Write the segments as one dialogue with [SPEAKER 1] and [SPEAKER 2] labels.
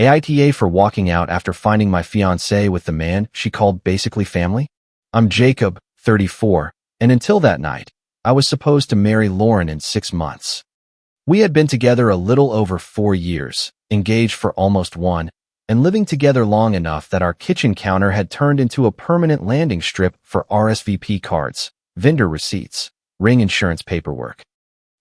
[SPEAKER 1] AITA for walking out after finding my fiancée with the man she called basically family? I'm Jacob, 34, and until that night, I was supposed to marry Lauren in 6 months. We had been together a little over 4 years, engaged for almost 1, and living together long enough that our kitchen counter had turned into a permanent landing strip for RSVP cards, vendor receipts, ring insurance paperwork,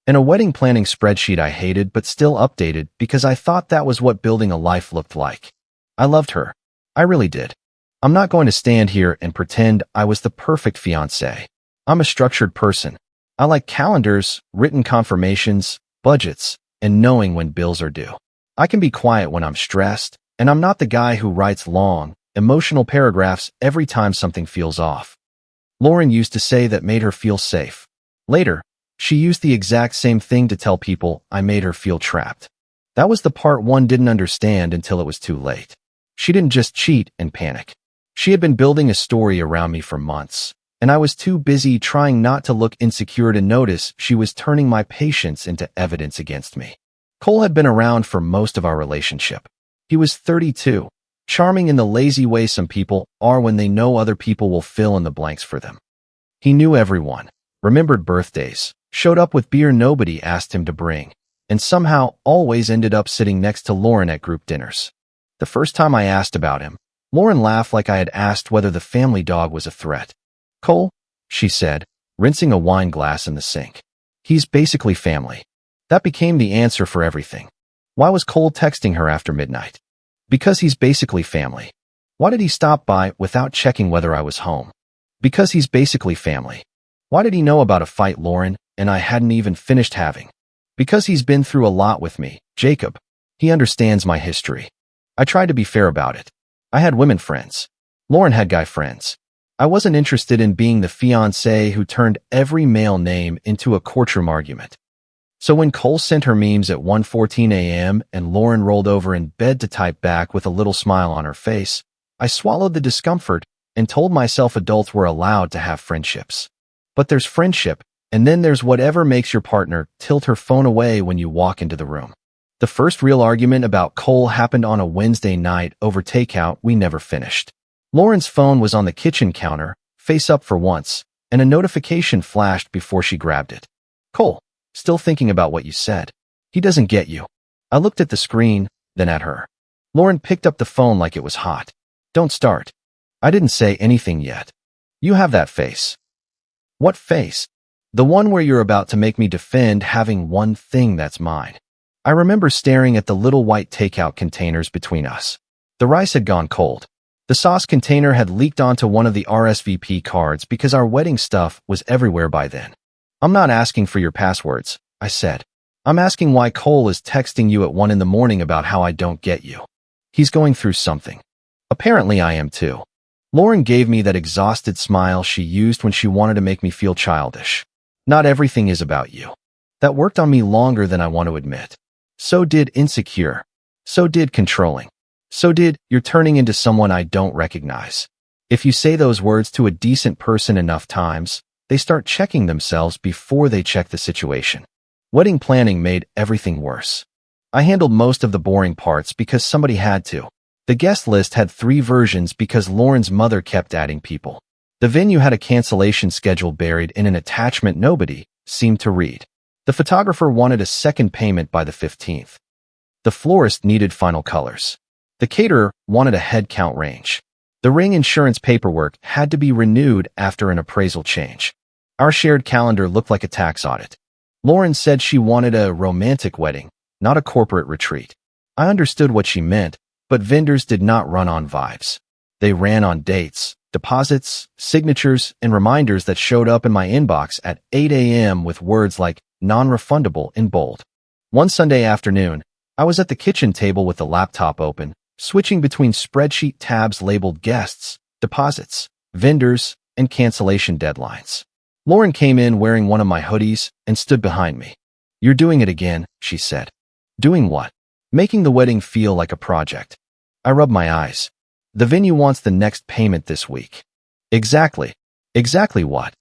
[SPEAKER 1] and a wedding planning spreadsheet I hated but still updated because I thought that was what building a life looked like. I loved her. I really did. I'm not going to stand here and pretend I was the perfect fiancé. I'm a structured person. I like calendars, written confirmations, budgets, and knowing when bills are due. I can be quiet when I'm stressed, and I'm not the guy who writes long, emotional paragraphs every time something feels off. Lauren used to say that made her feel safe. Later, she used the exact same thing to tell people I made her feel trapped. That was the part one didn't understand until it was too late. She didn't just cheat and panic. She had been building a story around me for months, and I was too busy trying not to look insecure to notice she was turning my patience into evidence against me. Cole had been around for most of our relationship. He was 32, charming in the lazy way some people are when they know other people will fill in the blanks for them. He knew everyone, remembered birthdays, showed up with beer nobody asked him to bring, and somehow always ended up sitting next to Lauren at group dinners. The first time I asked about him, Lauren laughed like I had asked whether the family dog was a threat. "Cole," she said, rinsing a wine glass in the sink. "He's basically family." That became the answer for everything. Why was Cole texting her after midnight? Because he's basically family. Why did he stop by without checking whether I was home? Because he's basically family. Why did he know about a fight Lauren and I hadn't even finished having? Because he's been through a lot with me, Jacob. He understands my history. I tried to be fair about it. I had women friends. Lauren had guy friends. I wasn't interested in being the fiancé who turned every male name into a courtroom argument. So when Cole sent her memes at 1:14 a.m. and Lauren rolled over in bed to type back with a little smile on her face, I swallowed the discomfort and told myself adults were allowed to have friendships. But there's friendship, and then there's whatever makes your partner tilt her phone away when you walk into the room. The first real argument about Cole happened on a Wednesday night over takeout we never finished. Lauren's phone was on the kitchen counter, face up for once, and a notification flashed before she grabbed it. "Cole, still thinking about what you said. He doesn't get you." I looked at the screen, then at her. Lauren picked up the phone like it was hot. "Don't start." I didn't say anything yet. "You have that face." "What face?" "The one where you're about to make me defend having one thing that's mine." I remember staring at the little white takeout containers between us. The rice had gone cold. The sauce container had leaked onto one of the RSVP cards because our wedding stuff was everywhere by then. "I'm not asking for your passwords," I said. "I'm asking why Cole is texting you at 1 in the morning about how I don't get you. He's going through something. Apparently I am too." Lauren gave me that exhausted smile she used when she wanted to make me feel childish. "Not everything is about you." That worked on me longer than I want to admit. So did insecure. So did controlling. So did you're turning into someone I don't recognize. If you say those words to a decent person enough times, they start checking themselves before they check the situation. Wedding planning made everything worse. I handled most of the boring parts because somebody had to. The guest list had 3 versions because Lauren's mother kept adding people. The venue had a cancellation schedule buried in an attachment nobody seemed to read. The photographer wanted a second payment by the 15th. The florist needed final colors. The caterer wanted a head count range. The ring insurance paperwork had to be renewed after an appraisal change. Our shared calendar looked like a tax audit. Lauren said she wanted a romantic wedding, not a corporate retreat. I understood what she meant, but vendors did not run on vibes. They ran on dates, deposits, signatures, and reminders that showed up in my inbox at 8 a.m. with words like non-refundable in bold. One Sunday afternoon, I was at the kitchen table with the laptop open, switching between spreadsheet tabs labeled guests, deposits, vendors, and cancellation deadlines. Lauren came in wearing one of my hoodies and stood behind me. "You're doing it again," she said. "Doing what?" "Making the wedding feel like a project." I rubbed my eyes. "The venue wants the next payment this week." "Exactly. Exactly what?"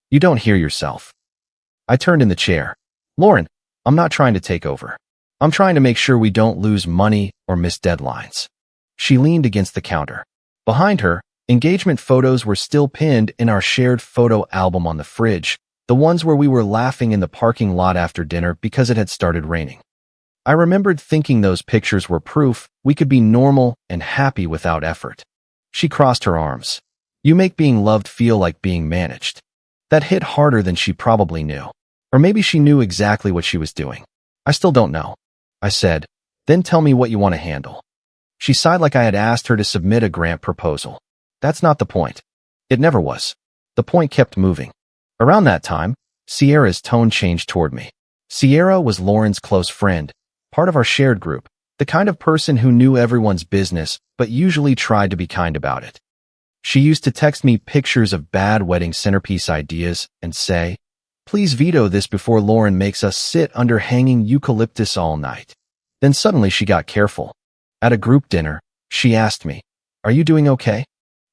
[SPEAKER 1] "You don't hear yourself." I turned in the chair. "Lauren, I'm not trying to take over. I'm trying to make sure we don't lose money or miss deadlines. She leaned against the counter. Behind her, engagement photos were still pinned in our shared photo album on the fridge, the ones where we were laughing in the parking lot after dinner because it had started raining. I remembered thinking those pictures were proof we could be normal and happy without effort. She crossed her arms. You make being loved feel like being managed. That hit harder than she probably knew. Or maybe she knew exactly what she was doing. I still don't know. I said, then tell me what you want to handle. She sighed like I had asked her to submit a grant proposal. That's not the point. It never was. The point kept moving. Around that time, Sierra's tone changed toward me. Sierra was Lauren's close friend, part of our shared group, the kind of person who knew everyone's business but usually tried to be kind about it. She used to text me pictures of bad wedding centerpiece ideas and say, please veto this before Lauren makes us sit under hanging eucalyptus all night. Then suddenly she got careful. At a group dinner, she asked me, are you doing okay?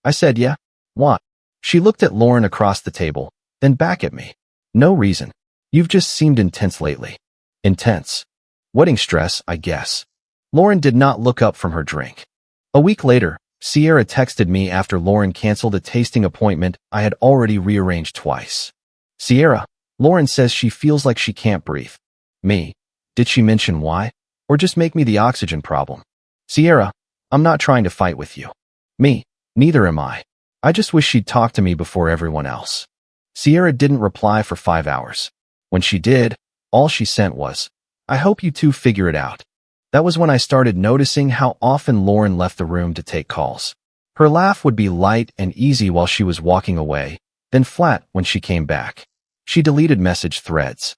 [SPEAKER 1] I said, yeah. What? She looked at Lauren across the table, then back at me. No reason. You've just seemed intense lately. Intense. Wedding stress, I guess. Lauren did not look up from her drink. A week later, Sierra texted me after Lauren canceled a tasting appointment I had already rearranged twice. Sierra, Lauren says she feels like she can't breathe. Me. Did she mention why? Or just make me the oxygen problem? Sierra, I'm not trying to fight with you. Me. Neither am I. I just wish she'd talk to me before everyone else. Sierra didn't reply for 5 hours. When she did, all she sent was, I hope you two figure it out. That was when I started noticing how often Lauren left the room to take calls. Her laugh would be light and easy while she was walking away, then flat when she came back. She deleted message threads.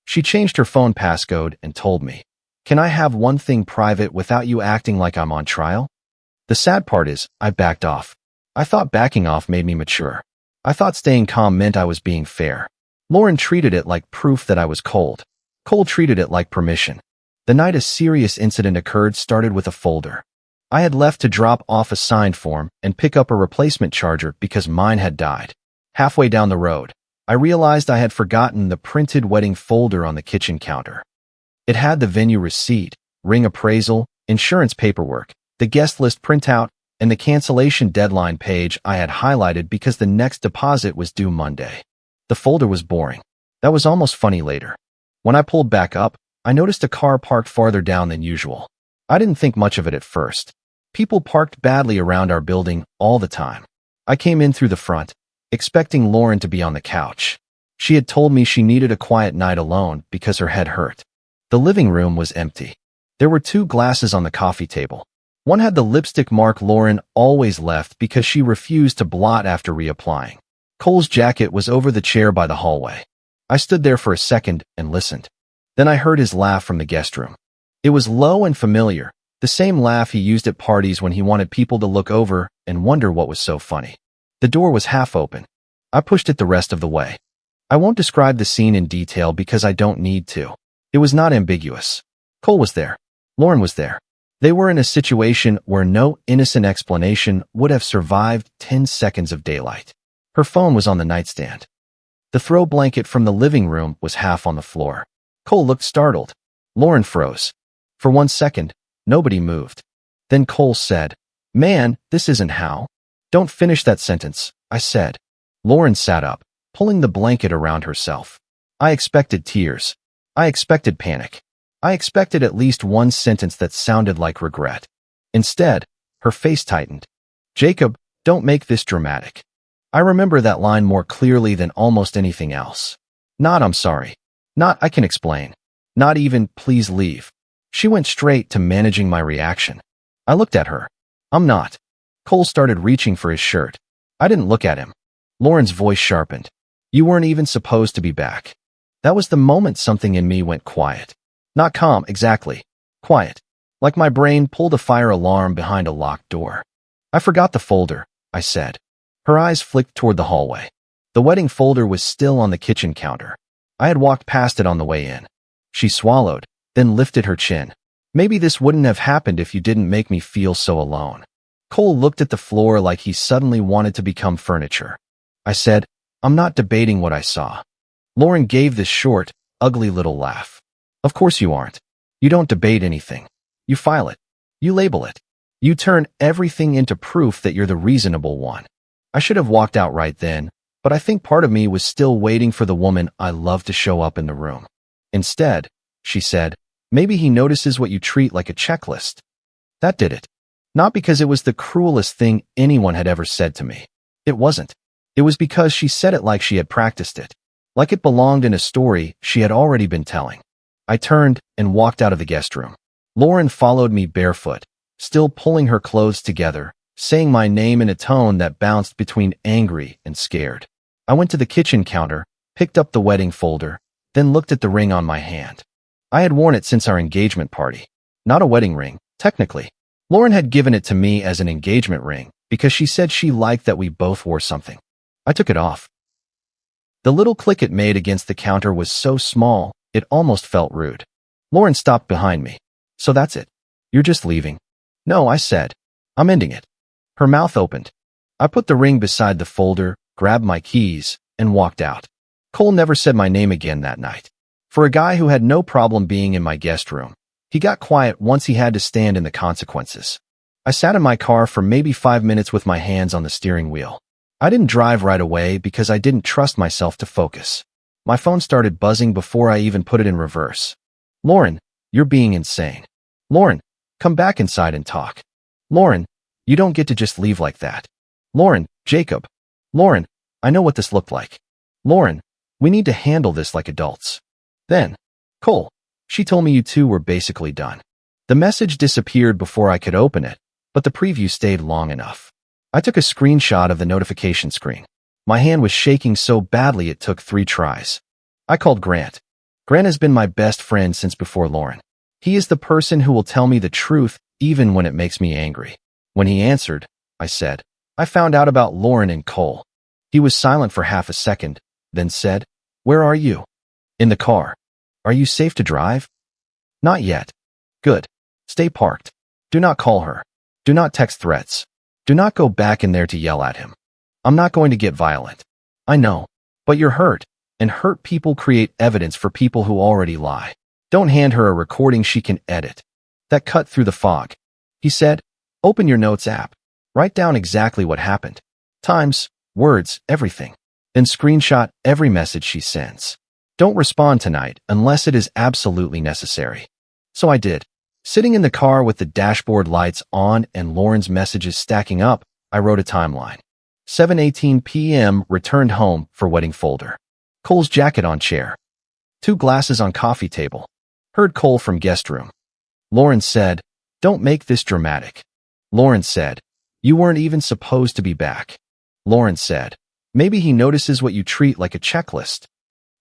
[SPEAKER 1] She changed her phone passcode and told me, can I have one thing private without you acting like I'm on trial? The sad part is, I backed off. I thought backing off made me mature. I thought staying calm meant I was being fair. Lauren treated it like proof that I was cold. Cole treated it like permission. The night a serious incident occurred started with a folder. I had left to drop off a signed form and pick up a replacement charger because mine had died. Halfway down the road, I realized I had forgotten the printed wedding folder on the kitchen counter. It had the venue receipt, ring appraisal, insurance paperwork, the guest list printout, and the cancellation deadline page I had highlighted because the next deposit was due Monday. The folder was boring. That was almost funny later. When I pulled back up, I noticed a car parked farther down than usual. I didn't think much of it at first. People parked badly around our building all the time. I came in through the front, expecting Lauren to be on the couch. She had told me she needed a quiet night alone because her head hurt. The living room was empty. There were 2 glasses on the coffee table. One had the lipstick mark Lauren always left because she refused to blot after reapplying. Cole's jacket was over the chair by the hallway. I stood there for a second and listened. Then I heard his laugh from the guest room. It was low and familiar, the same laugh he used at parties when he wanted people to look over and wonder what was so funny. The door was half open. I pushed it the rest of the way. I won't describe the scene in detail because I don't need to. It was not ambiguous. Cole was there. Lauren was there. They were in a situation where no innocent explanation would have survived 10 seconds of daylight. Her phone was on the nightstand. The throw blanket from the living room was half on the floor. Cole looked startled. Lauren froze. For 1 second, nobody moved. Then Cole said, man, this isn't how. Don't finish that sentence, I said. Lauren sat up, pulling the blanket around herself. I expected tears. I expected panic. I expected at least one sentence that sounded like regret. Instead, her face tightened. Jacob, don't make this dramatic. I remember that line more clearly than almost anything else. Not I'm sorry. Not I can explain. Not even please leave. She went straight to managing my reaction. I looked at her. I'm not. Cole started reaching for his shirt. I didn't look at him. Lauren's voice sharpened. You weren't even supposed to be back. That was the moment something in me went quiet. Not calm, exactly. Quiet. Like my brain pulled a fire alarm behind a locked door. I forgot the folder, I said. Her eyes flicked toward the hallway. The wedding folder was still on the kitchen counter. I had walked past it on the way in. She swallowed, then lifted her chin. Maybe this wouldn't have happened if you didn't make me feel so alone. Cole looked at the floor like he suddenly wanted to become furniture. I said, I'm not debating what I saw. Lauren gave this short, ugly little laugh. Of course you aren't. You don't debate anything. You file it. You label it. You turn everything into proof that you're the reasonable one. I should have walked out right then, but I think part of me was still waiting for the woman I love to show up in the room. Instead, she said, maybe he notices what you treat like a checklist. That did it. Not because it was the cruelest thing anyone had ever said to me. It wasn't. It was because she said it like she had practiced it. Like it belonged in a story she had already been telling. I turned and walked out of the guest room. Lauren followed me barefoot, still pulling her clothes together, saying my name in a tone that bounced between angry and scared. I went to the kitchen counter, picked up the wedding folder, then looked at the ring on my hand. I had worn it since our engagement party. Not a wedding ring, technically. Lauren had given it to me as an engagement ring because she said she liked that we both wore something. I took it off. The little click it made against the counter was so small, it almost felt rude. Lauren stopped behind me. So that's it. You're just leaving. No, I said. I'm ending it. Her mouth opened. I put the ring beside the folder, grabbed my keys, and walked out. Cole never said my name again that night. For a guy who had no problem being in my guest room, he got quiet once he had to stand in the consequences. I sat in my car for maybe 5 minutes with my hands on the steering wheel. I didn't drive right away because I didn't trust myself to focus. My phone started buzzing before I even put it in reverse. Lauren, you're being insane. Lauren, come back inside and talk. Lauren, you don't get to just leave like that. Lauren, Jacob. Lauren, I know what this looked like. Lauren, we need to handle this like adults. Then, Cole, she told me you two were basically done. The message disappeared before I could open it, but the preview stayed long enough. I took a screenshot of the notification screen. My hand was shaking so badly it took 3 tries. I called Grant. Grant has been my best friend since before Lauren. He is the person who will tell me the truth even when it makes me angry. When he answered, I said, I found out about Lauren and Cole. He was silent for half a second, then said, Where are you? In the car. Are you safe to drive? Not yet. Good. Stay parked. Do not call her. Do not text threats. Do not go back in there to yell at him. I'm not going to get violent. I know. But you're hurt, and hurt people create evidence for people who already lie. Don't hand her a recording she can edit. That cut through the fog. He said, Open your notes app. Write down exactly what happened. Times, words, everything. Then screenshot every message she sends. Don't respond tonight unless it is absolutely necessary. So I did. Sitting in the car with the dashboard lights on and Lauren's messages stacking up, I wrote a timeline. 7:18 p.m. returned home for wedding folder. Cole's jacket on chair. 2 glasses on coffee table. Heard Cole from guest room. Lauren said, Don't make this dramatic. Lauren said, You weren't even supposed to be back. Lauren said, Maybe he notices what you treat like a checklist.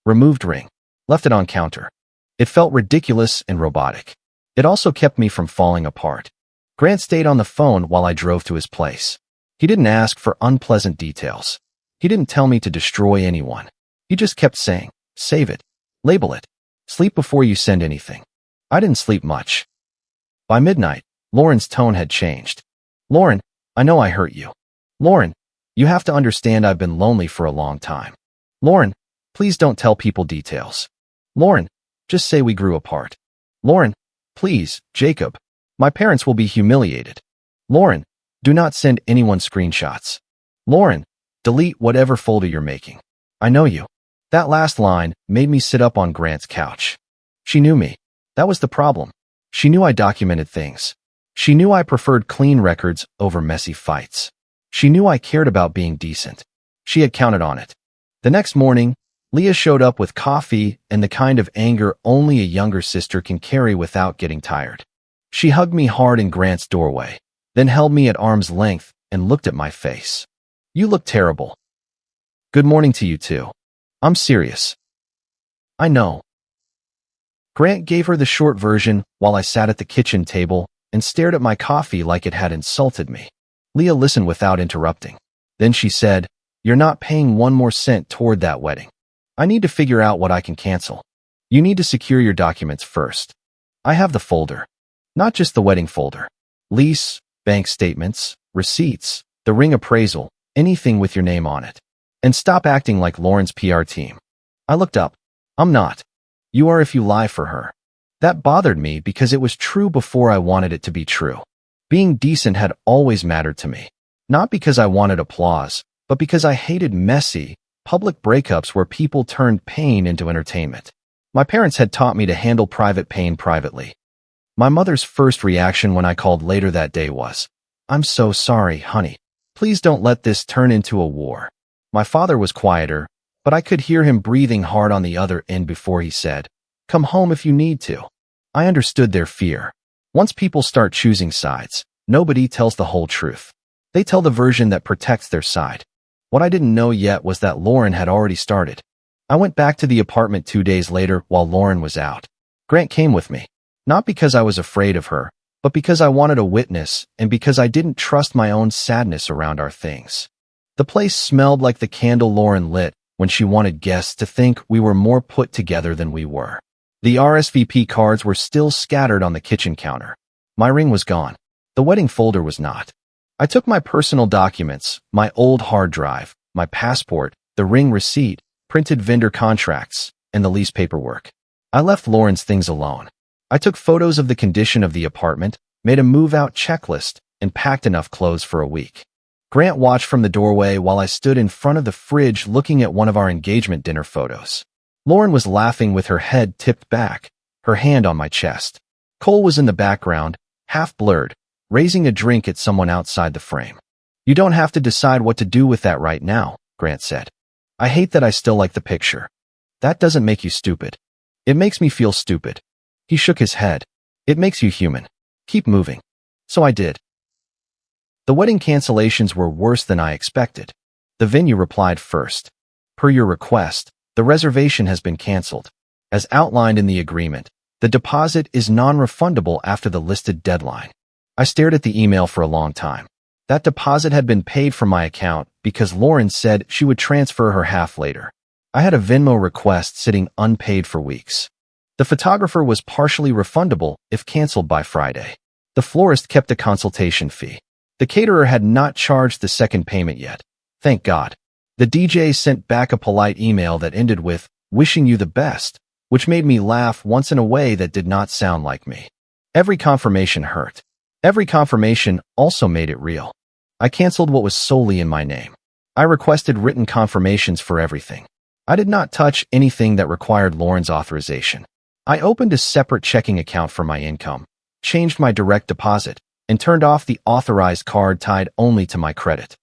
[SPEAKER 1] Removed ring. Left it on counter. It felt ridiculous and robotic. It also kept me from falling apart. Grant stayed on the phone while I drove to his place. He didn't ask for unpleasant details. He didn't tell me to destroy anyone. He just kept saying, Save it. Label it. Sleep before you send anything. I didn't sleep much. By midnight, Lauren's tone had changed. Lauren, I know I hurt you. Lauren, you have to understand I've been lonely for a long time. Lauren, please don't tell people details. Lauren, just say we grew apart. Lauren, please, Jacob. My parents will be humiliated. Lauren, do not send anyone screenshots. Lauren, delete whatever folder you're making. I know you. That last line made me sit up on Grant's couch. She knew me. That was the problem. She knew I documented things. She knew I preferred clean records over messy fights. She knew I cared about being decent. She had counted on it. The next morning, Leah showed up with coffee and the kind of anger only a younger sister can carry without getting tired. She hugged me hard in Grant's doorway, then held me at arm's length and looked at my face. You look terrible. Good morning to you too. I'm serious. I know. Grant gave her the short version while I sat at the kitchen table and stared at my coffee like it had insulted me. Leah listened without interrupting. Then she said, You're not paying 1 more cent toward that wedding. I need to figure out what I can cancel. You need to secure your documents first. I have the folder. Not just the wedding folder. Lease, bank statements, receipts, the ring appraisal, anything with your name on it. And stop acting like Lauren's PR team. I looked up. I'm not. You are if you lie for her. That bothered me because it was true before I wanted it to be true. Being decent had always mattered to me. Not because I wanted applause, but because I hated messy, public breakups where people turned pain into entertainment. My parents had taught me to handle private pain privately. My mother's first reaction when I called later that day was, "I'm so sorry, honey. Please don't let this turn into a war." My father was quieter, but I could hear him breathing hard on the other end before he said, "Come home if you need to." I understood their fear. Once people start choosing sides, nobody tells the whole truth. They tell the version that protects their side. What I didn't know yet was that Lauren had already started. I went back to the apartment 2 days later while Lauren was out. Grant came with me. Not because I was afraid of her, but because I wanted a witness and because I didn't trust my own sadness around our things. The place smelled like the candle Lauren lit when she wanted guests to think we were more put together than we were. The RSVP cards were still scattered on the kitchen counter. My ring was gone. The wedding folder was not. I took my personal documents, my old hard drive, my passport, the ring receipt, printed vendor contracts, and the lease paperwork. I left Lauren's things alone. I took photos of the condition of the apartment, made a move-out checklist, and packed enough clothes for a week. Grant watched from the doorway while I stood in front of the fridge looking at one of our engagement dinner photos. Lauren was laughing with her head tipped back, her hand on my chest. Cole was in the background, half blurred, raising a drink at someone outside the frame. "You don't have to decide what to do with that right now," Grant said. "I hate that I still like the picture." "That doesn't make you stupid." "It makes me feel stupid." He shook his head. "It makes you human. Keep moving." So I did. The wedding cancellations were worse than I expected. The venue replied first. "Per your request, the reservation has been canceled. As outlined in the agreement, the deposit is non-refundable after the listed deadline." I stared at the email for a long time. That deposit had been paid from my account because Lauren said she would transfer her half later. I had a Venmo request sitting unpaid for weeks. The photographer was partially refundable if canceled by Friday. The florist kept a consultation fee. The caterer had not charged the second payment yet. Thank God. The DJ sent back a polite email that ended with, "Wishing you the best," which made me laugh once in a way that did not sound like me. Every confirmation hurt. Every confirmation also made it real. I canceled what was solely in my name. I requested written confirmations for everything. I did not touch anything that required Lauren's authorization. I opened a separate checking account for my income, changed my direct deposit, and turned off the authorized card tied only to my credit.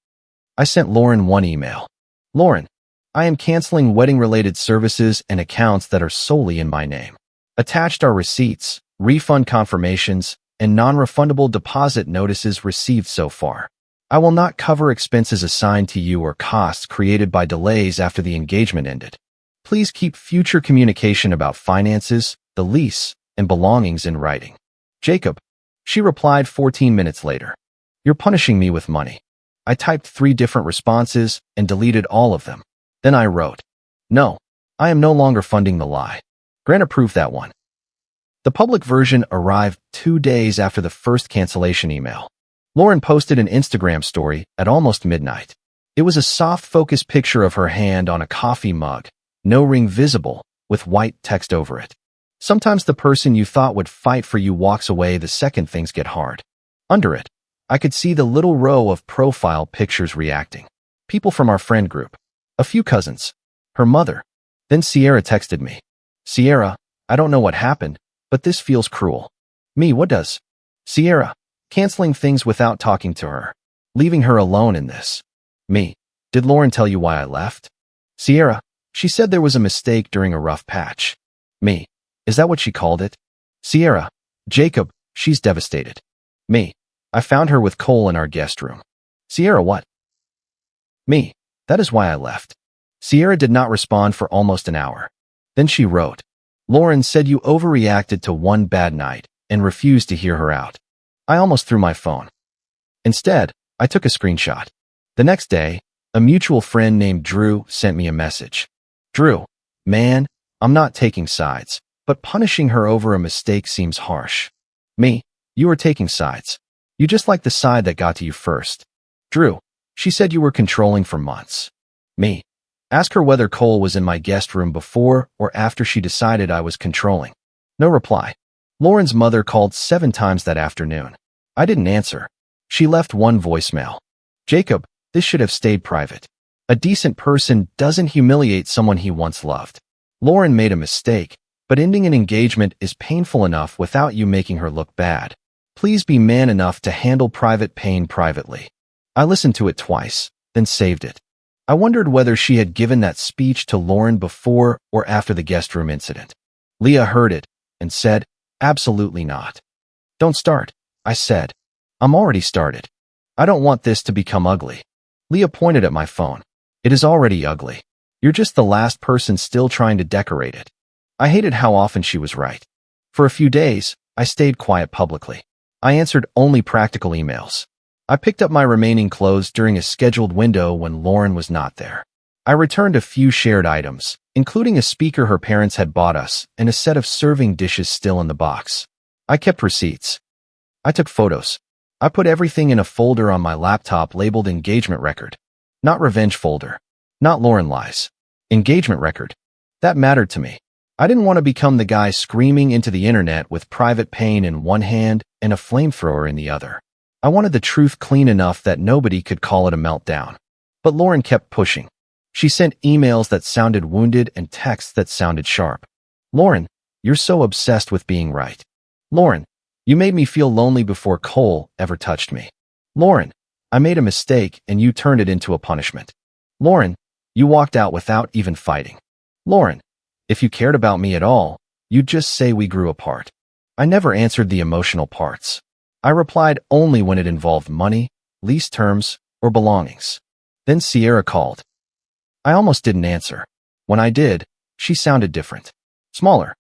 [SPEAKER 1] I sent Lauren one email. "Lauren, I am canceling wedding-related services and accounts that are solely in my name. Attached are receipts, refund confirmations, and non-refundable deposit notices received so far. I will not cover expenses assigned to you or costs created by delays after the engagement ended. Please keep future communication about finances, the lease, and belongings in writing. Jacob." She replied 14 minutes later. "You're punishing me with money." I typed 3 different responses and deleted all of them. Then I wrote, "No, I am no longer funding the lie." Grant approved that one. The public version arrived 2 days after the first cancellation email. Lauren posted an Instagram story at almost midnight. It was a soft-focus picture of her hand on a coffee mug, no ring visible, with white text over it. "Sometimes the person you thought would fight for you walks away the second things get hard." Under it, I could see the little row of profile pictures reacting. People from our friend group. A few cousins. Her mother. Then Sierra texted me. "Sierra, I don't know what happened, but this feels cruel." Me, what does? Sierra, canceling things without talking to her. Leaving her alone in this. Me, did Lauren tell you why I left? Sierra, she said there was a mistake during a rough patch. Me, is that what she called it? Sierra, Jacob, she's devastated. Me, I found her with Cole in our guest room. Sierra, what? Me, that is why I left. Sierra did not respond for almost an hour. Then she wrote, "Lauren said you overreacted to one bad night and refused to hear her out." I almost threw my phone. Instead, I took a screenshot. The next day, a mutual friend named Drew sent me a message. "Drew, man, I'm not taking sides, but punishing her over a mistake seems harsh." Me, you are taking sides. You just like the side that got to you first. Drew, she said you were controlling for months. Me, ask her whether Cole was in my guest room before or after she decided I was controlling. No reply. Lauren's mother called 7 times that afternoon. I didn't answer. She left one voicemail. Jacob, this should have stayed private. A decent person doesn't humiliate someone he once loved. Lauren made a mistake, but ending an engagement is painful enough without you making her look bad. Please be man enough to handle private pain privately. I listened to it twice, then saved it. I wondered whether she had given that speech to Lauren before or after the guest room incident. Leah heard it and said, absolutely not. Don't start, I said. I'm already started. I don't want this to become ugly. Leah pointed at my phone. It is already ugly. You're just the last person still trying to decorate it. I hated how often she was right. For a few days, I stayed quiet publicly. I answered only practical emails. I picked up my remaining clothes during a scheduled window when Lauren was not there. I returned a few shared items, including a speaker her parents had bought us and a set of serving dishes still in the box. I kept receipts. I took photos. I put everything in a folder on my laptop labeled engagement record. Not revenge folder. Not Lauren lies. Engagement record. That mattered to me. I didn't want to become the guy screaming into the internet with private pain in one hand and a flamethrower in the other. I wanted the truth clean enough that nobody could call it a meltdown. But Lauren kept pushing. She sent emails that sounded wounded and texts that sounded sharp. Lauren, you're so obsessed with being right. Lauren, you made me feel lonely before Cole ever touched me. Lauren, I made a mistake and you turned it into a punishment. Lauren, you walked out without even fighting. Lauren, if you cared about me at all, you'd just say we grew apart. I never answered the emotional parts. I replied only when it involved money, lease terms, or belongings. Then Sierra called. I almost didn't answer. When I did, she sounded different. Smaller.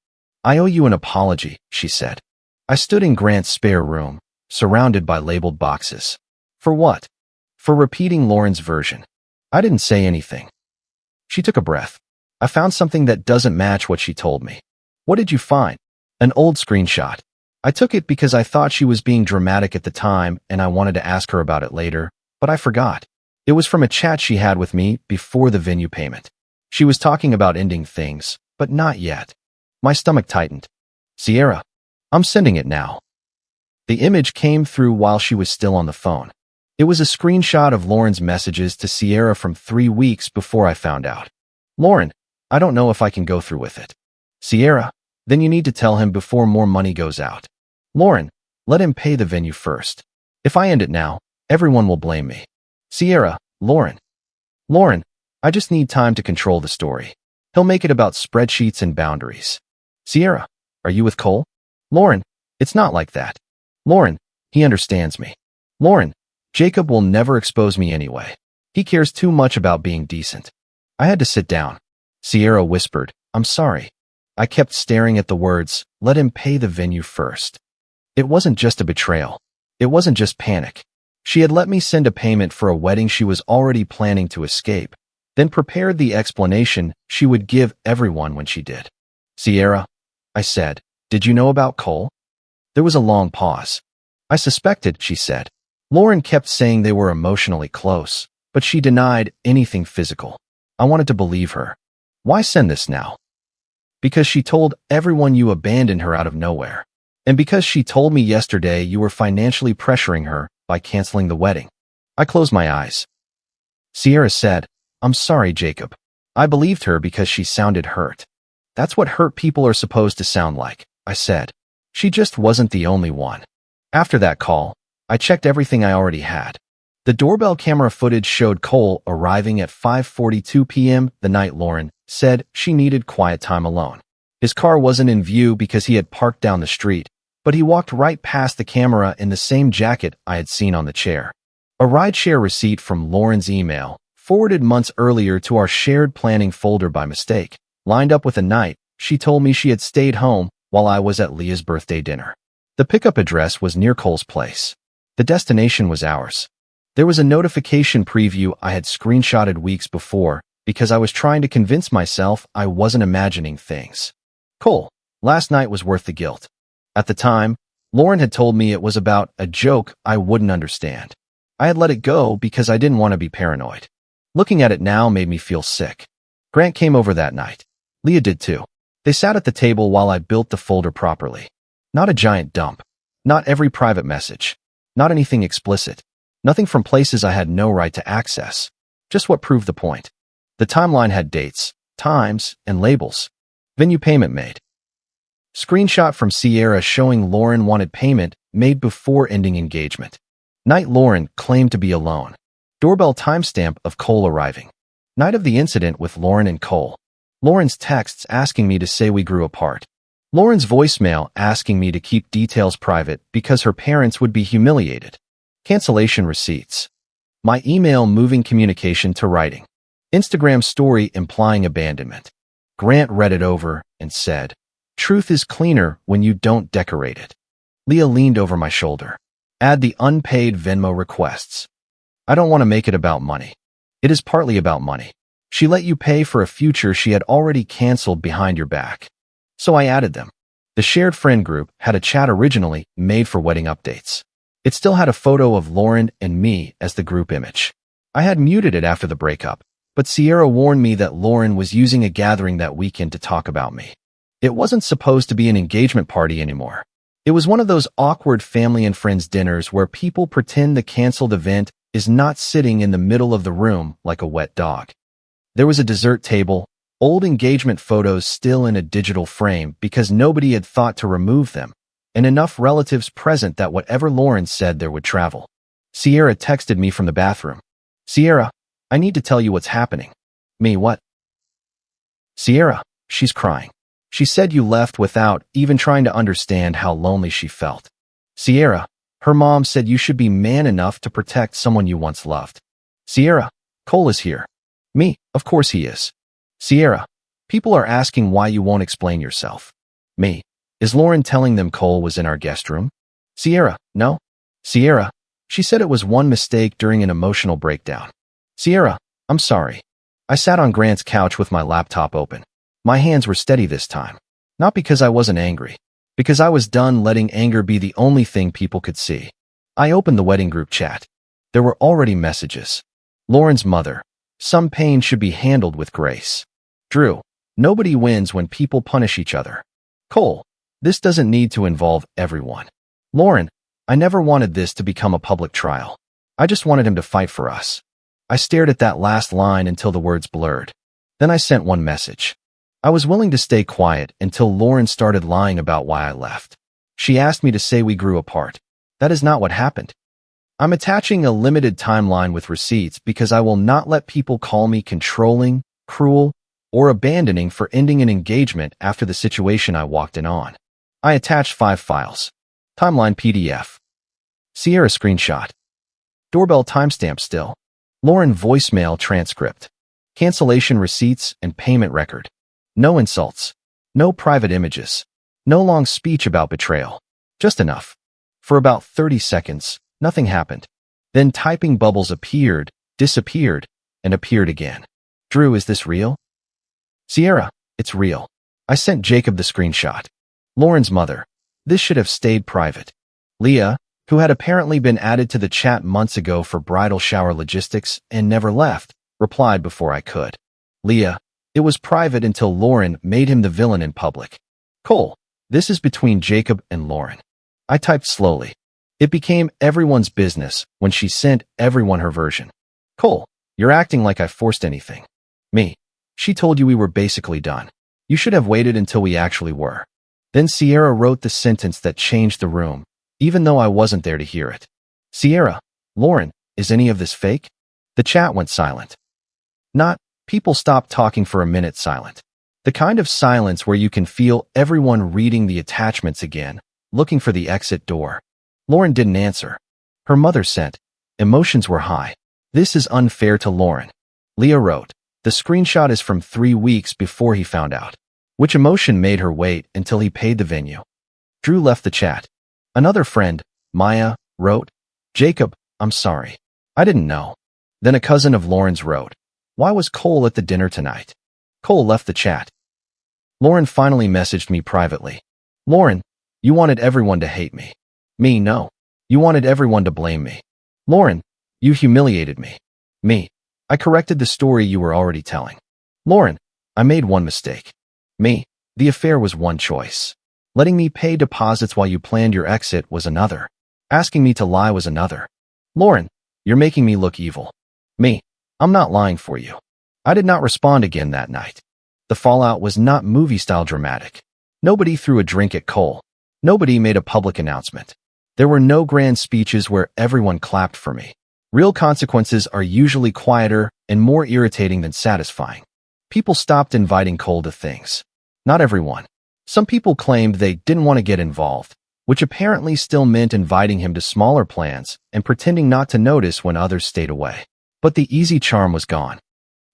[SPEAKER 1] I owe you an apology, she said. I stood in Grant's spare room, surrounded by labeled boxes. For what? For repeating Lauren's version. I didn't say anything. She took a breath. I found something that doesn't match what she told me. What did you find? An old screenshot. I took it because I thought she was being dramatic at the time and I wanted to ask her about it later, but I forgot. It was from a chat she had with me before the venue payment. She was talking about ending things, but not yet. My stomach tightened. Sierra, I'm sending it now. The image came through while she was still on the phone. It was a screenshot of Lauren's messages to Sierra from 3 weeks before I found out. Lauren, I don't know if I can go through with it. Sierra, then you need to tell him before more money goes out. Lauren, let him pay the venue first. If I end it now, everyone will blame me. Sierra, Lauren. Lauren, I just need time to control the story. He'll make it about spreadsheets and boundaries. Sierra, are you with Cole? Lauren, it's not like that. Lauren, he understands me. Lauren, Jacob will never expose me anyway. He cares too much about being decent. I had to sit down. Sierra whispered, I'm sorry. I kept staring at the words, let him pay the venue first. It wasn't just a betrayal. It wasn't just panic. She had let me send a payment for a wedding she was already planning to escape, then prepared the explanation she would give everyone when she did. Sierra, I said, did you know about Cole? There was a long pause. I suspected, she said. Lauren kept saying they were emotionally close, but she denied anything physical. I wanted to believe her. Why send this now? Because she told everyone you abandoned her out of nowhere. And because she told me yesterday you were financially pressuring her by canceling the wedding. I closed my eyes. Sierra said, I'm sorry, Jacob. I believed her because she sounded hurt. That's what hurt people are supposed to sound like, I said. She just wasn't the only one. After that call, I checked everything I already had. The doorbell camera footage showed Cole arriving at 5:42 p.m. the night Lauren said she needed quiet time alone. His car wasn't in view because he had parked down the street, but he walked right past the camera in the same jacket I had seen on the chair. A rideshare receipt from Lauren's email, forwarded months earlier to our shared planning folder by mistake, lined up with a night she told me she had stayed home while I was at Leah's birthday dinner. The pickup address was near Cole's place. The destination was ours. There was a notification preview I had screenshotted weeks before because I was trying to convince myself I wasn't imagining things. Cole, last night was worth the guilt. At the time, Lauren had told me it was about a joke I wouldn't understand. I had let it go because I didn't want to be paranoid. Looking at it now made me feel sick. Grant came over that night. Leah did too. They sat at the table while I built the folder properly. Not a giant dump. Not every private message. Not anything explicit. Nothing from places I had no right to access. Just what proved the point. The timeline had dates, times, and labels. Venue payment made. Screenshot from Sierra showing Lauren wanted payment made before ending engagement. Night Lauren claimed to be alone. Doorbell timestamp of Cole arriving. Night of the incident with Lauren and Cole. Lauren's texts asking me to say we grew apart. Lauren's voicemail asking me to keep details private because her parents would be humiliated. Cancellation receipts. My email moving communication to writing. Instagram story implying abandonment. Grant read it over and said, "Truth is cleaner when you don't decorate it." Leah leaned over my shoulder. Add the unpaid Venmo requests. I don't want to make it about money. It is partly about money. She let you pay for a future she had already canceled behind your back. So I added them. The shared friend group had a chat originally made for wedding updates. It still had a photo of Lauren and me as the group image. I had muted it after the breakup, but Sierra warned me that Lauren was using a gathering that weekend to talk about me. It wasn't supposed to be an engagement party anymore. It was one of those awkward family and friends dinners where people pretend the canceled event is not sitting in the middle of the room like a wet dog. There was a dessert table, old engagement photos still in a digital frame because nobody had thought to remove them, and enough relatives present that whatever Lauren said there would travel. Sierra texted me from the bathroom. "Sierra, I need to tell you what's happening." Me, what? Sierra, she's crying. She said you left without even trying to understand how lonely she felt. Sierra, her mom said you should be man enough to protect someone you once loved. Sierra, Cole is here. Me, of course he is. Sierra, people are asking why you won't explain yourself. Me, is Lauren telling them Cole was in our guest room? Sierra, no. Sierra, she said it was one mistake during an emotional breakdown. Sierra, I'm sorry. I sat on Grant's couch with my laptop open. My hands were steady this time. Not because I wasn't angry. Because I was done letting anger be the only thing people could see. I opened the wedding group chat. There were already messages. Lauren's mother. Some pain should be handled with grace. Drew. Nobody wins when people punish each other. Cole. This doesn't need to involve everyone. Lauren. I never wanted this to become a public trial. I just wanted him to fight for us. I stared at that last line until the words blurred. Then I sent one message. I was willing to stay quiet until Lauren started lying about why I left. She asked me to say we grew apart. That is not what happened. I'm attaching a limited timeline with receipts because I will not let people call me controlling, cruel, or abandoning for ending an engagement after the situation I walked in on. I attached 5 files. Timeline PDF. Sierra screenshot. Doorbell timestamp still. Lauren voicemail transcript. Cancellation receipts and payment record. No insults. No private images. No long speech about betrayal. Just enough. For about 30 seconds, nothing happened. Then typing bubbles appeared, disappeared, and appeared again. Drew, is this real? Sierra, it's real. I sent Jacob the screenshot. Lauren's mother. This should have stayed private. Leah, who had apparently been added to the chat months ago for bridal shower logistics and never left, replied before I could. Leah, it was private until Lauren made him the villain in public. Cole, this is between Jacob and Lauren. I typed slowly. It became everyone's business when she sent everyone her version. Cole, you're acting like I forced anything. Me, she told you we were basically done. You should have waited until we actually were. Then Sierra wrote the sentence that changed the room, even though I wasn't there to hear it. Sierra, Lauren, is any of this fake? The chat went silent. Not. People stopped talking for a minute silent. The kind of silence where you can feel everyone reading the attachments again, looking for the exit door. Lauren didn't answer. Her mother sent. Emotions were high. This is unfair to Lauren. Leah wrote. The screenshot is from 3 weeks before he found out. Which emotion made her wait until he paid the venue? Drew left the chat. Another friend, Maya, wrote. Jacob, I'm sorry. I didn't know. Then a cousin of Lauren's wrote. Why was Cole at the dinner tonight? Cole left the chat. Lauren finally messaged me privately. Lauren, you wanted everyone to hate me. Me, no. You wanted everyone to blame me. Lauren, you humiliated me. Me, I corrected the story you were already telling. Lauren, I made one mistake. Me, the affair was one choice. Letting me pay deposits while you planned your exit was another. Asking me to lie was another. Lauren, you're making me look evil. Me, I'm not lying for you. I did not respond again that night. The fallout was not movie-style dramatic. Nobody threw a drink at Cole. Nobody made a public announcement. There were no grand speeches where everyone clapped for me. Real consequences are usually quieter and more irritating than satisfying. People stopped inviting Cole to things. Not everyone. Some people claimed they didn't want to get involved, which apparently still meant inviting him to smaller plans and pretending not to notice when others stayed away. But the easy charm was gone.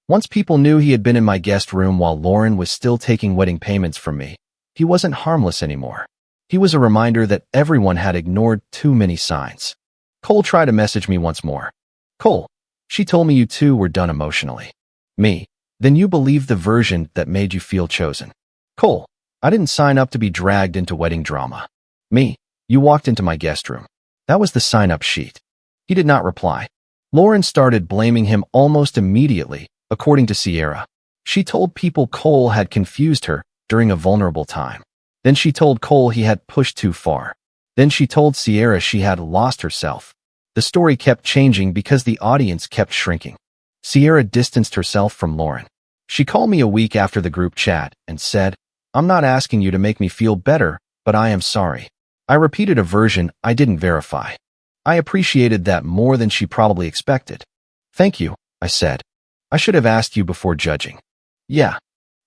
[SPEAKER 1] Once people knew he had been in my guest room while Lauren was still taking wedding payments from me, he wasn't harmless anymore. He was a reminder that everyone had ignored too many signs. Cole tried to message me once more. Cole, she told me you two were done emotionally. Me, then you believed the version that made you feel chosen. Cole, I didn't sign up to be dragged into wedding drama. Me, you walked into my guest room. That was the sign-up sheet. He did not reply. Lauren started blaming him almost immediately, according to Sierra. She told people Cole had confused her during a vulnerable time. Then she told Cole he had pushed too far. Then she told Sierra she had lost herself. The story kept changing because the audience kept shrinking. Sierra distanced herself from Lauren. She called me a week after the group chat and said, I'm not asking you to make me feel better, but I am sorry. I repeated a version I didn't verify. I appreciated that more than she probably expected. Thank you, I said. I should have asked you before judging. Yeah.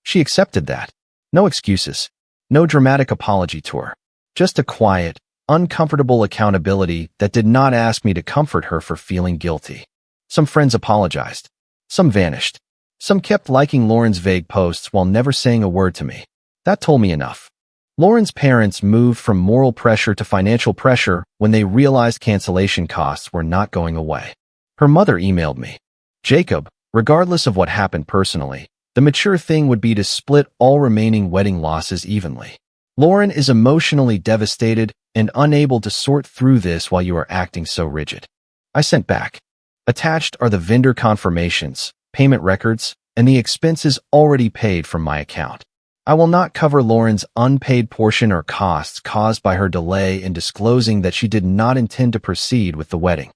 [SPEAKER 1] She accepted that. No excuses. No dramatic apology tour. Just a quiet, uncomfortable accountability that did not ask me to comfort her for feeling guilty. Some friends apologized. Some vanished. Some kept liking Lauren's vague posts while never saying a word to me. That told me enough. Lauren's parents moved from moral pressure to financial pressure when they realized cancellation costs were not going away. Her mother emailed me. Jacob, regardless of what happened personally, the mature thing would be to split all remaining wedding losses evenly. Lauren is emotionally devastated and unable to sort through this while you are acting so rigid. I sent back. Attached are the vendor confirmations, payment records, and the expenses already paid from my account. I will not cover Lauren's unpaid portion or costs caused by her delay in disclosing that she did not intend to proceed with the wedding.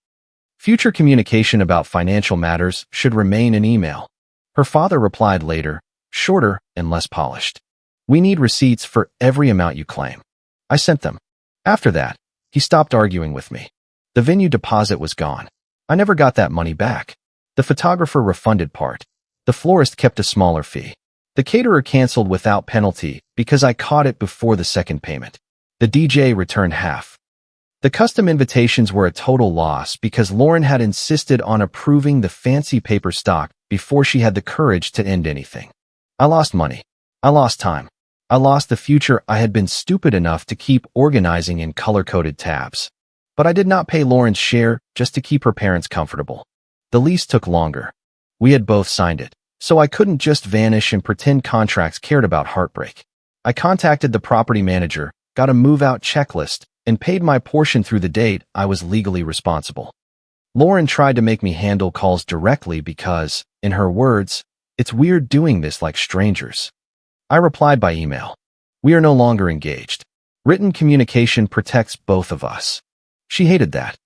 [SPEAKER 1] Future communication about financial matters should remain in email. Her father replied later, shorter and less polished. We need receipts for every amount you claim. I sent them. After that, he stopped arguing with me. The venue deposit was gone. I never got that money back. The photographer refunded part. The florist kept a smaller fee. The caterer canceled without penalty because I caught it before the second payment. The DJ returned half. The custom invitations were a total loss because Lauren had insisted on approving the fancy paper stock before she had the courage to end anything. I lost money. I lost time. I lost the future I had been stupid enough to keep organizing in color-coded tabs. But I did not pay Lauren's share just to keep her parents comfortable. The lease took longer. We had both signed it, so I couldn't just vanish and pretend contracts cared about heartbreak. I contacted the property manager, got a move-out checklist, and paid my portion through the date I was legally responsible. Lauren tried to make me handle calls directly because, in her words, it's weird doing this like strangers. I replied by email. We are no longer engaged. Written communication protects both of us. She hated that.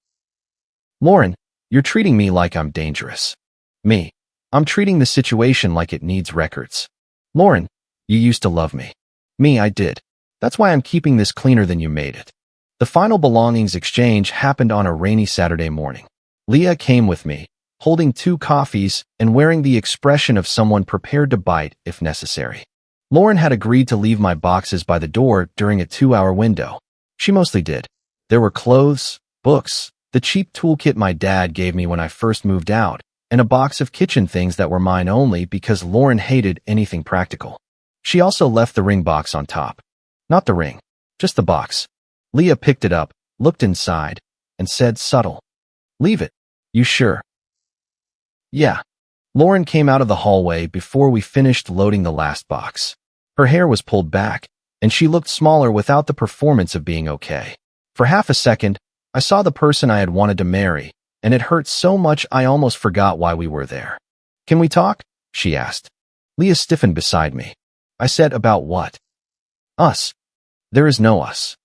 [SPEAKER 1] Lauren, you're treating me like I'm dangerous. Me, I'm treating the situation like it needs records. Lauren, you used to love me. Me, I did. That's why I'm keeping this cleaner than you made it. The final belongings exchange happened on a rainy Saturday morning. Leah came with me, holding 2 coffees and wearing the expression of someone prepared to bite if necessary. Lauren had agreed to leave my boxes by the door during a 2-hour window. She mostly did. There were clothes, books, the cheap toolkit my dad gave me when I first moved out, and a box of kitchen things that were mine only because Lauren hated anything practical. She also left the ring box on top. Not the ring, just the box. Leah picked it up, looked inside, and said subtle, "Leave it. You sure?" Yeah. Lauren came out of the hallway before we finished loading the last box. Her hair was pulled back, and she looked smaller without the performance of being okay. For half a second, I saw the person I had wanted to marry, and it hurt so much I almost forgot why we were there. "Can we talk?" she asked. Leah stiffened beside me. I said, "About what?" "Us." There is no us.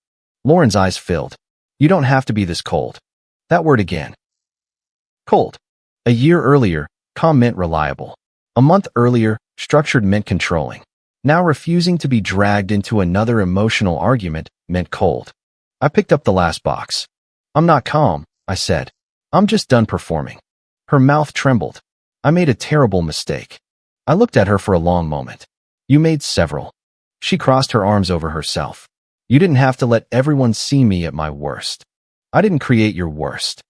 [SPEAKER 1] Lauren's eyes filled. You don't have to be this cold. That word again. Cold. A year earlier, calm meant reliable. A month earlier, structured meant controlling. Now refusing to be dragged into another emotional argument meant cold. I picked up the last box. I'm not calm, I said. I'm just done performing. Her mouth trembled. I made a terrible mistake. I looked at her for a long moment. You made several. She crossed her arms over herself. You didn't have to let everyone see me at my worst. I didn't create your worst.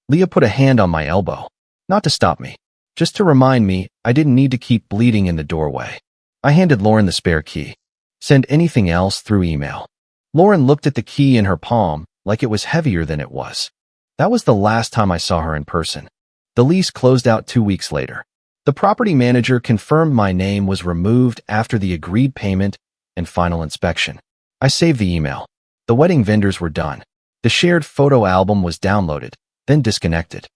[SPEAKER 1] Leah put a hand on my elbow. Not to stop me. Just to remind me I didn't need to keep bleeding in the doorway. I handed Lauren the spare key. Send anything else through email. Lauren looked at the key in her palm like it was heavier than it was. That was the last time I saw her in person. The lease closed out 2 weeks later. The property manager confirmed my name was removed after the agreed payment and final inspection. I saved the email. The wedding vendors were done. The shared photo album was downloaded, then disconnected.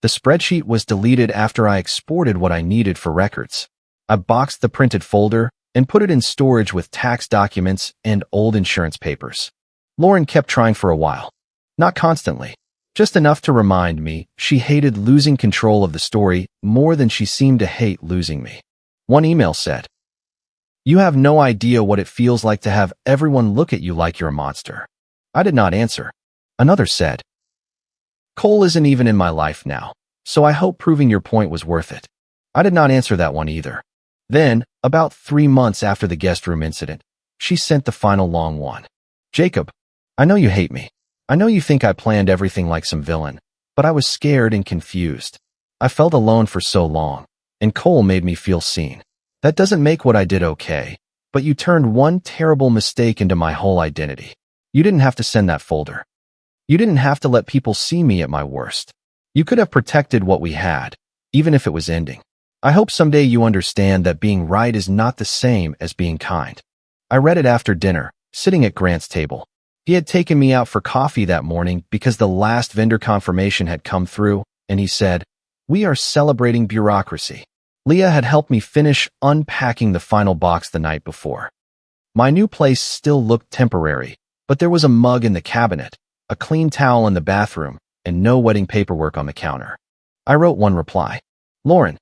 [SPEAKER 1] The spreadsheet was deleted after I exported what I needed for records. I boxed the printed folder and put it in storage with tax documents and old insurance papers. Lauren kept trying for a while. Not constantly. Just enough to remind me she hated losing control of the story more than she seemed to hate losing me. One email said, "You have no idea what it feels like to have everyone look at you like you're a monster." I did not answer. Another said, "Cole isn't even in my life now, so I hope proving your point was worth it." I did not answer that one either. Then, about 3 months after the guest room incident, she sent the final long one. "Jacob, I know you hate me. I know you think I planned everything like some villain, but I was scared and confused. I felt alone for so long, and Cole made me feel seen. That doesn't make what I did okay, but you turned one terrible mistake into my whole identity. You didn't have to send that folder. You didn't have to let people see me at my worst. You could have protected what we had, even if it was ending. I hope someday you understand that being right is not the same as being kind." I read it after dinner, sitting at Grant's table. He had taken me out for coffee that morning because the last vendor confirmation had come through, and he said, "We are celebrating bureaucracy." Leah had helped me finish unpacking the final box the night before. My new place still looked temporary, but there was a mug in the cabinet, a clean towel in the bathroom, and no wedding paperwork on the counter. I wrote one reply. "Lauren,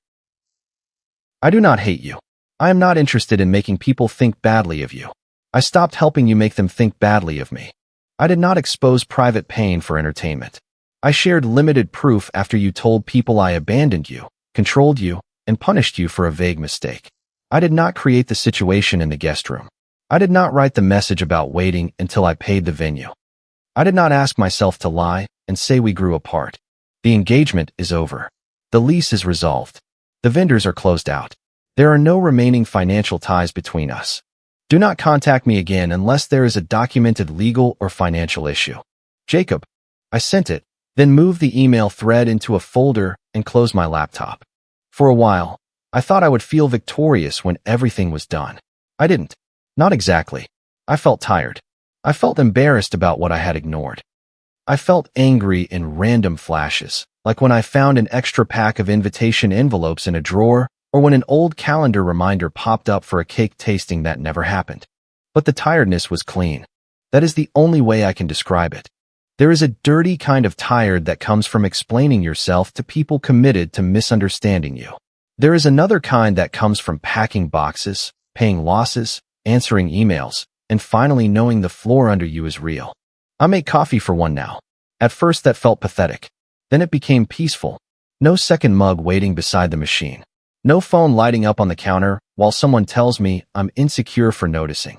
[SPEAKER 1] I do not hate you. I am not interested in making people think badly of you. I stopped helping you make them think badly of me. I did not expose private pain for entertainment. I shared limited proof after you told people I abandoned you, controlled you, and punished you for a vague mistake. I did not create the situation in the guest room. I did not write the message about waiting until I paid the venue. I did not ask myself to lie and say we grew apart. The engagement is over. The lease is resolved. The vendors are closed out. There are no remaining financial ties between us. Do not contact me again unless there is a documented legal or financial issue. Jacob." I sent it, then moved the email thread into a folder and closed my laptop. For a while, I thought I would feel victorious when everything was done. I didn't. Not exactly. I felt tired. I felt embarrassed about what I had ignored. I felt angry in random flashes, like when I found an extra pack of invitation envelopes in a drawer, or when an old calendar reminder popped up for a cake tasting that never happened. But the tiredness was clean. That is the only way I can describe it. There is a dirty kind of tired that comes from explaining yourself to people committed to misunderstanding you. There is another kind that comes from packing boxes, paying losses, answering emails, and finally knowing the floor under you is real. I make coffee for one now. At first that felt pathetic. Then it became peaceful. No second mug waiting beside the machine. No phone lighting up on the counter while someone tells me I'm insecure for noticing.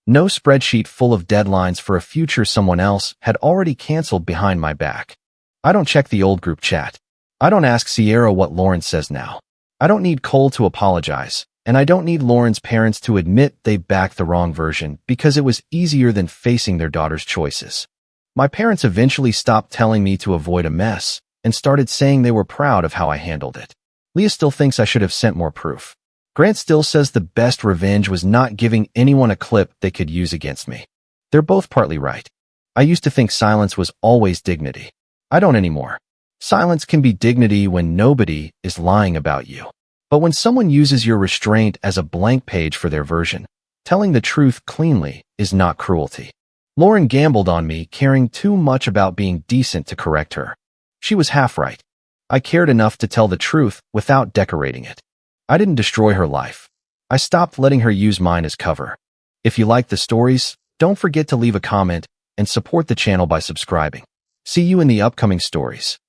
[SPEAKER 1] No spreadsheet full of deadlines for a future someone else had already canceled behind my back. I don't check the old group chat. I don't ask Sierra what Lauren says now. I don't need Cole to apologize, and I don't need Lauren's parents to admit they backed the wrong version because it was easier than facing their daughter's choices. My parents eventually stopped telling me to avoid a mess and started saying they were proud of how I handled it. Leah still thinks I should have sent more proof. Grant still says the best revenge was not giving anyone a clip they could use against me. They're both partly right. I used to think silence was always dignity. I don't anymore. Silence can be dignity when nobody is lying about you. But when someone uses your restraint as a blank page for their version, Telling the truth cleanly is not cruelty. Lauren gambled on me, caring too much about being decent to correct her. She was half right. I cared enough to tell the truth without decorating it. I didn't destroy her life. I stopped letting her use mine as cover. If you like the stories, don't forget to leave a comment and support the channel by subscribing. See you in the upcoming stories.